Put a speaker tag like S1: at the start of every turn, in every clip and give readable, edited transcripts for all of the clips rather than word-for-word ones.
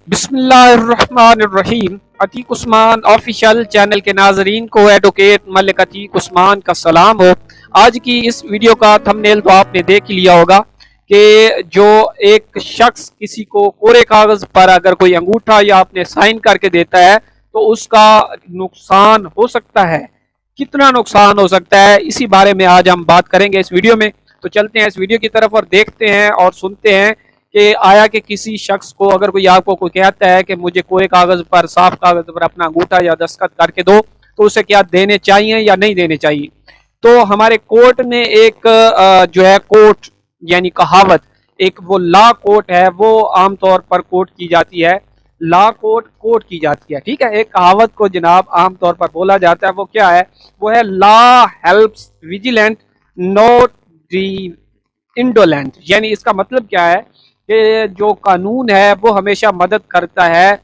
S1: बिस्मिल्लाहिर्रहमानिर्रहीम। Atiq Usman official channel के नाजरीन को एडवोकेट मलिक अतीक उस्मान का सलाम हो। आज की इस वीडियो का थंबनेल तो आपने देख ही लिया होगा कि जो एक शख्स किसी को कोरे कागज पर अगर कोई अंगूठा या अपने साइन करके देता है तो उसका नुकसान हो सकता है। कितना नुकसान हो सकता है, इसी बारे में आज हम बात करेंगे इस वीडियो में। तो चलते हैं इस वीडियो की तरफ और देखते हैं और सुनते हैं कि आया कि किसी शख्स को अगर कोई आपको कोई कहता है कि मुझे कोरे कागज पर, साफ कागज पर अपना अंगूठा या दस्तखत करके दो, तो उसे क्या देने चाहिए या नहीं देने चाहिए। तो हमारे कोर्ट ने एक जो है कोर्ट यानी कहावत, एक वो लॉ कोर्ट है, वो आमतौर पर कोर्ट की जाती है, लॉ कोर्ट की जाती है। ठीक है, एक कहावत को जनाब आमतौर पर बोला जाता है, वो क्या है, वो है law helps vigilant not the indolent. यानी इसका मतलब क्या है कि जो कानून है वो हमेशा मदद करता है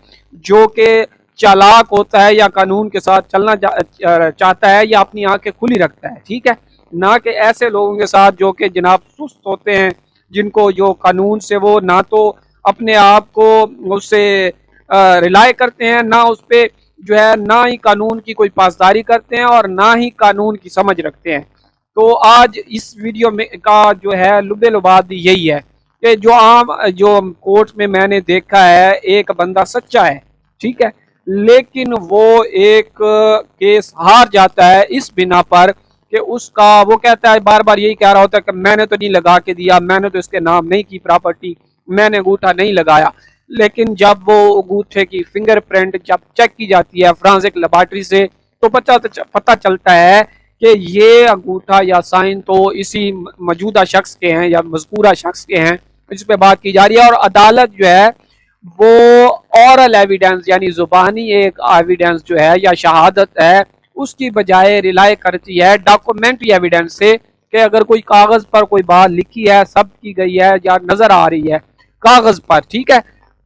S1: जो कि चालाक होता है या कानून के साथ चलना चाहता है या अपनी आंखें खुली रखता है। ठीक है, ना कि ऐसे लोगों के साथ जो कि जनाब सुस्त होते हैं, जिनको जो कानून से वो ना तो अपने आप को उससे रिलाय करते हैं, ना उस पर जो है ना ही कानून की कोई पासदारी करते हैं और ना ही कानून की समझ रखते हैं। तो आज इस वीडियो में का जो है लुबे लुबाद यही है कि जो कोर्ट में मैंने देखा है, एक बंदा सच्चा है, ठीक है, लेकिन वो एक केस हार जाता है इस बिना पर कि उसका वो कहता है, बार बार यही कह रहा होता है कि मैंने तो नहीं लगा के दिया, मैंने तो इसके नाम नहीं की प्रॉपर्टी, मैंने अंगूठा नहीं लगाया। लेकिन जब वो अंगूठे की फिंगरप्रिंट जब चेक की जाती है फ्रांसिक लेबोरेटरी से, तो पता चलता है कि ये अंगूठा या साइन तो इसी मौजूदा शख्स के हैं या मज़कूरा शख्स के हैं, इस पे बात की जा रही है। और अदालत जो है वो ऑरल एविडेंस यानी जुबानी एक एविडेंस जो है या शहादत है, उसकी बजाय रिलाय करती है डॉक्यूमेंट्री एविडेंस से कि अगर कोई कागज पर कोई बात लिखी है, सब की गई है या नजर आ रही है कागज पर, ठीक है,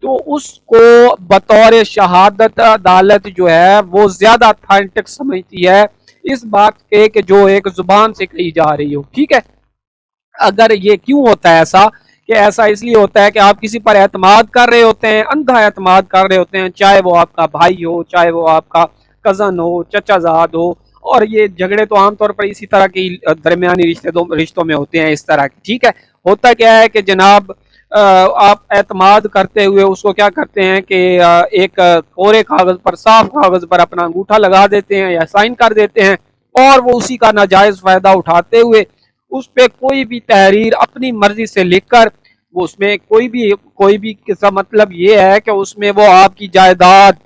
S1: तो उसको बतौर शहादत अदालत जो है वो ज्यादा अथेंटिक समझती है इस बात के कि जो एक जुबान से कही जा रही हो। ठीक है, अगर ये क्यों होता है ऐसा, कि ऐसा इसलिए होता है कि आप किसी पर एतमाद कर रहे होते हैं, अंधा एतमाद कर रहे होते हैं, चाहे वो आपका भाई हो, चाहे वो आपका कज़न हो, चचाजाद हो। और ये झगड़े तो आमतौर पर इसी तरह की दरमियानी रिश्तों में होते हैं, इस तरह की। ठीक है, होता क्या है कि जनाब आप एतमाद करते हुए उसको क्या करते हैं कि एक कोरे कागज पर, साफ कागज पर अपना अंगूठा लगा देते हैं या साइन कर देते हैं, और वो उसी का नाजायज फायदा उठाते हुए उस पे कोई भी तहरीर अपनी मर्जी से लिखकर, वो उसमें कोई भी किस्सा, मतलब ये है कि उसमें वो आपकी जायदाद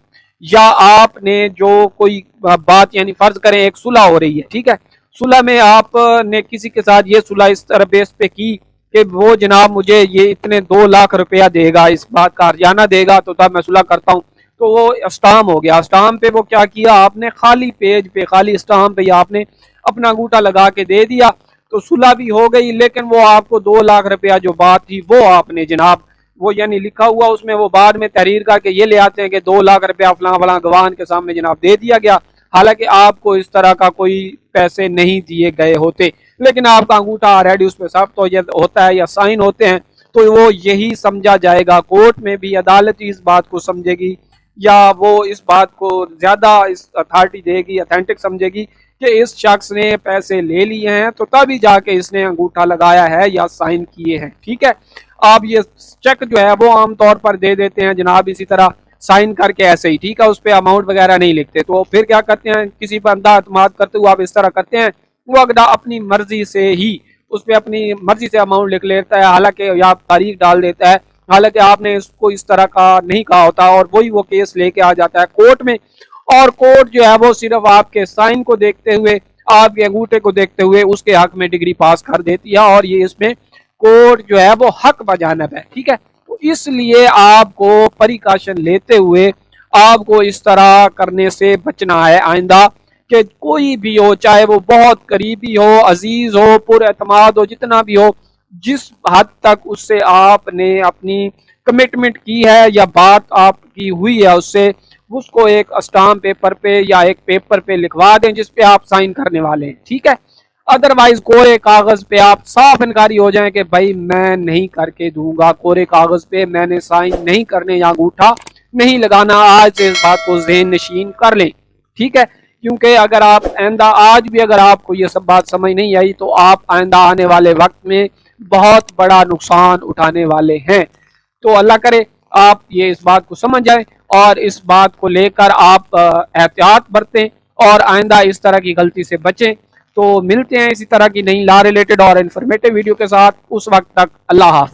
S1: या आपने जो कोई बात, यानी फर्ज करें एक सुलह हो रही है, ठीक है, सुलह में आपने किसी के साथ ये सुलह इस तरह बेस पे की कि वो जनाब मुझे ये इतने 2 लाख रुपया देगा, इस बात का हर्जाना देगा, तो तब मैं सुलह करता हूँ। तो वो स्टाम्प हो गया, स्टाम्प पे वो क्या किया आपने, खाली पेज पे, खाली स्टाम्प पे आपने अपना अंगूठा लगा के दे दिया, तो सुलह भी हो गई। लेकिन वो आपको 2 लाख रुपया जो बात थी वो आपने जनाब वो यानी लिखा हुआ उसमें, वो बाद में तहरीर करके ये ले आते हैं कि 2 लाख रुपया फलां फलां गवान के सामने जनाब दे दिया गया, हालांकि आपको इस तरह का कोई पैसे नहीं दिए गए होते, लेकिन आपका अंगूठा ऑलरेडी उसमें सब तो ये होता है या साइन होते हैं। तो वो यही समझा जाएगा, कोर्ट में भी अदालत इस बात को समझेगी या वो इस बात को ज्यादा इस अथॉरिटी देगी, अथेंटिक समझेगी कि इस शख्स ने पैसे ले लिए हैं तो तभी जाके इसने अंगूठा लगाया है या साइन किए हैं। ठीक है, आप ये चेक जो है वो आमतौर पर दे देते हैं जनाब इसी तरह साइन करके ऐसे ही, ठीक है, उस पर अमाउंट वगैरह नहीं लिखते। तो फिर क्या करते हैं, किसी पर अंधा अतमाद करते हुए आप इस तरह करते हैं, वो अगला अपनी मर्जी से ही उस पर अपनी मर्जी से अमाउंट लिख लेता है, हालांकि या तारीख डाल देता है, हालांकि आपने इसको इस तरह का नहीं कहा होता, और वही वो केस लेके आ जाता है कोर्ट में। और कोर्ट जो है वो सिर्फ आपके साइन को देखते हुए, आपके अंगूठे को देखते हुए उसके हक में डिग्री पास कर देती है, और ये इसमें कोर्ट जो है वो हक बजानब है। ठीक है, तो इसलिए आपको प्रिकॉशन लेते हुए आपको इस तरह करने से बचना है आइंदा, कि कोई भी हो, चाहे वो बहुत करीबी हो, अजीज हो, पुरएतमाद हो, जितना भी हो, जिस हद तक उससे आपने अपनी कमिटमेंट की है या बात आपकी हुई है उससे, उसको एक स्टाम्प पेपर पे या एक पेपर पे लिखवा दें जिस पे आप साइन करने वाले हैं। ठीक है, अदरवाइज कोरे कागज पे आप साफ इनकारी हो जाएं कि भाई मैं नहीं करके दूंगा, कोरे कागज पे मैंने साइन नहीं करने या अंगूठा नहीं लगाना। आज से इस बात को ज़हन नशीन कर लें, ठीक है। क्योंकि अगर आप आइंदा आज भी अगर आपको ये सब बात समझ नहीं आई तो आप आइंदा आने वाले वक्त में बहुत बड़ा नुकसान उठाने वाले हैं। तो अल्लाह करे आप ये इस बात को समझ जाए और इस बात को लेकर आप एहतियात बरतें और आइंदा इस तरह की गलती से बचें। तो मिलते हैं इसी तरह की नई लॉ रिलेटेड और इन्फॉर्मेटिव वीडियो के साथ। उस वक्त तक अल्लाह हाफ़िज़।